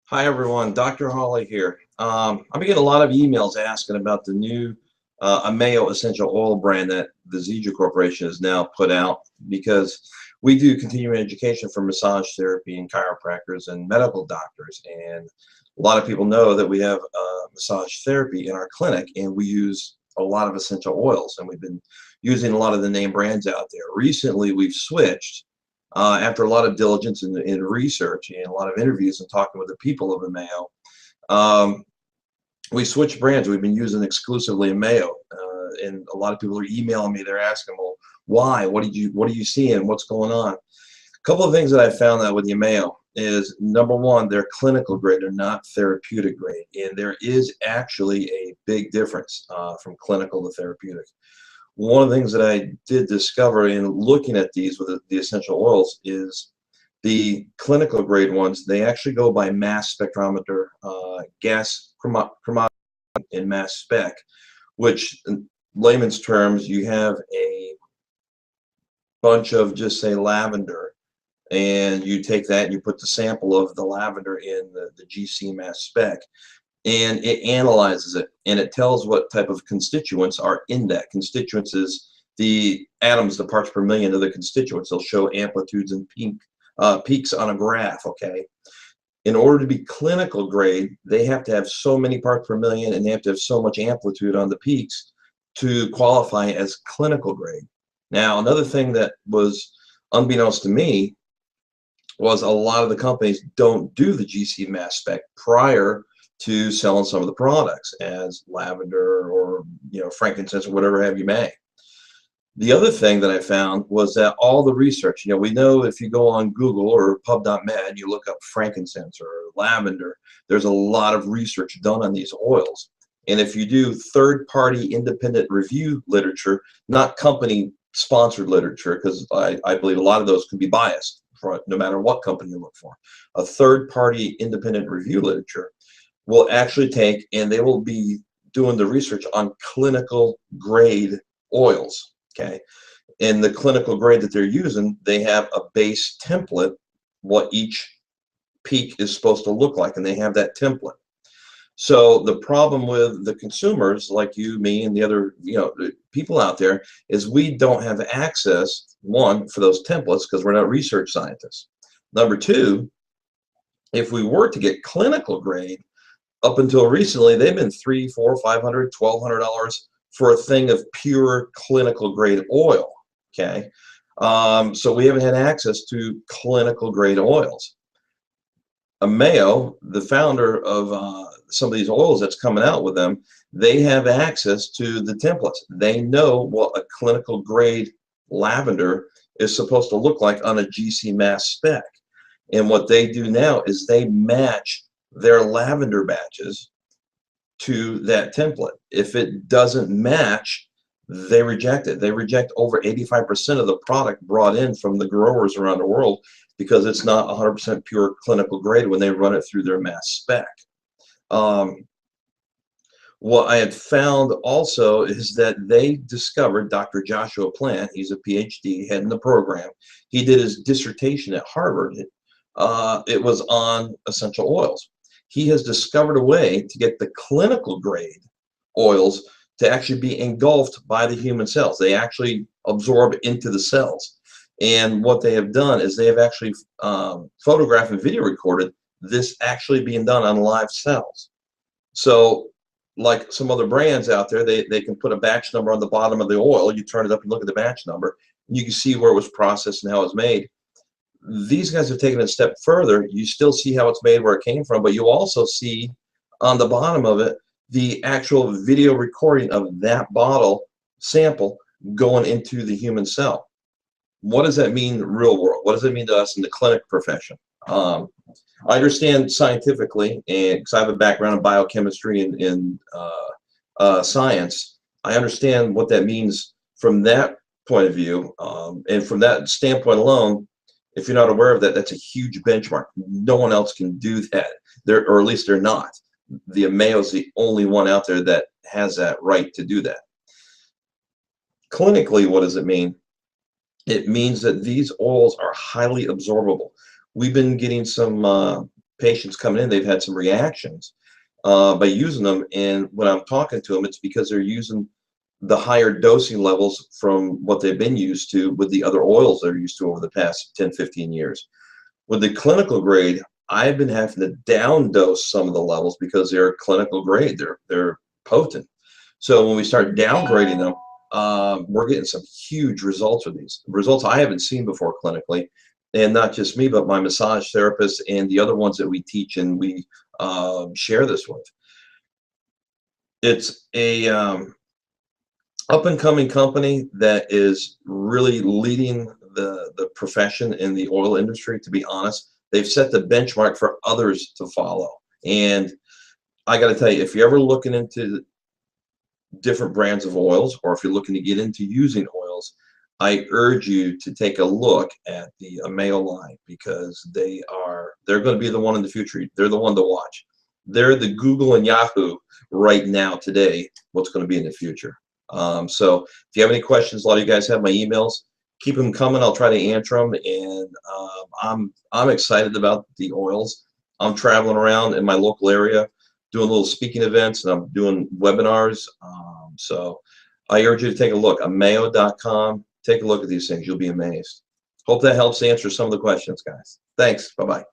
Hi everyone, Dr. Hawley here. I've been getting a lot of emails asking about the new Améo essential oil brand that the Zija Corporation has now put out because we do continuing education for massage therapy and chiropractors and medical doctors. And a lot of people know that we have massage therapy in our clinic and we use a lot of essential oils, and we've been using a lot of the name brands out there. Recently, we've switched after a lot of diligence and research and a lot of interviews and talking with the people of Améo. We switched brands. We've been using exclusively Améo, and a lot of people are emailing me. They're asking, well, why? What are you seeing? What's going on? A couple of things that I found out with the Améo is, number one, they're clinical grade, they're not therapeutic grade, and there is actually a big difference from clinical to therapeutic. One of the things that I did discover in looking at these with the essential oils is the clinical grade ones, they actually go by mass spectrometer, gas chromatography and mass spec, which in layman's terms, you have a bunch of, just say, lavender, and you take that and you put the sample of the lavender in the GC mass spec, and it analyzes it and it tells what type of constituents are in that. Constituents is the atoms, the parts per million of the constituents. They'll show amplitudes and peaks on a graph. Okay, in order to be clinical grade, they have to have so many parts per million and they have to have so much amplitude on the peaks to qualify as clinical grade. Now, another thing that was unbeknownst to me was a lot of the companies don't do the GC mass spec prior to selling some of the products as lavender or frankincense or whatever have you may. The other thing that I found was that all the research, we know if you go on Google or pub.med, you look up frankincense or lavender, there's a lot of research done on these oils. And if you do third-party independent review literature, not company-sponsored literature, because I believe a lot of those can be biased no matter what company you look for, a third-party independent review literature will actually take, and they will be doing the research on clinical grade oils. Okay, in the clinical grade that they're using, they have a base template, what each peak is supposed to look like, and they have that template. So the problem with the consumers like you, me, and the other people out there is we don't have access, one, for those templates because we're not research scientists. Number two, if we were to get clinical grade, up until recently, they've been $300, $400, $500, $1,200 for a thing of pure clinical grade oil. Okay, so we haven't had access to clinical grade oils. Améo, the founder of some of these oils that's coming out with them, they have access to the templates. They know what a clinical grade lavender is supposed to look like on a GC mass spec. And what they do now is they match their lavender batches to that template. If it doesn't match, they reject it. They reject over 85% of the product brought in from the growers around the world because it's not 100% pure clinical grade when they run it through their mass spec. What I had found also is that they discovered, Dr. Joshua Plant, he's a PhD, head in the program, he did his dissertation at Harvard. It was on essential oils. He has discovered a way to get the clinical grade oils to actually be engulfed by the human cells. They actually absorb into the cells. And what they have done is they have actually photographed and video recorded this actually being done on live cells. So like some other brands out there, they can put a batch number on the bottom of the oil. You turn it up and look at the batch number, and you can see where it was processed and how it was made. These guys have taken it a step further. You still see how it's made, where it came from, but you also see on the bottom of it the actual video recording of that bottle sample going into the human cell. What does that mean in the real world? What does it mean to us in the clinic profession? I understand scientifically, and because I have a background in biochemistry and science, I understand what that means from that point of view. And from that standpoint alone, if you're not aware of that, that's a huge benchmark. No one else can do that, or at least they're not. The Améo is the only one out there that has that right to do that. Clinically, what does it mean? It means that these oils are highly absorbable. We've been getting some patients coming in, they've had some reactions by using them. And when I'm talking to them, it's because they're using the higher dosing levels from what they've been used to with the other oils they're used to over the past 10, 15 years. With the clinical grade, I've been having to down dose some of the levels because they're clinical grade. They're potent. So when we start downgrading them, we're getting some huge results with these results I haven't seen before clinically, and not just me, but my massage therapist and the other ones that we teach and we share this with. It's a up and coming company that is really leading the profession in the oil industry. To be honest, they've set the benchmark for others to follow. And I got to tell you, if you're ever looking into different brands of oils, or if you're looking to get into using oils, I urge you to take a look at the Améo line, because they're going to be the one in the future. They're the one to watch. They're the Google and Yahoo right now today, what's going to be in the future. So if you have any questions, a lot of you guys have my emails. Keep them coming. I'll try to answer them. And I'm excited about the oils. I'm traveling around in my local area, doing little speaking events, and I'm doing webinars. So I urge you to take a look. Améo.com. Take a look at these things. You'll be amazed. Hope that helps answer some of the questions, guys. Thanks. Bye-bye.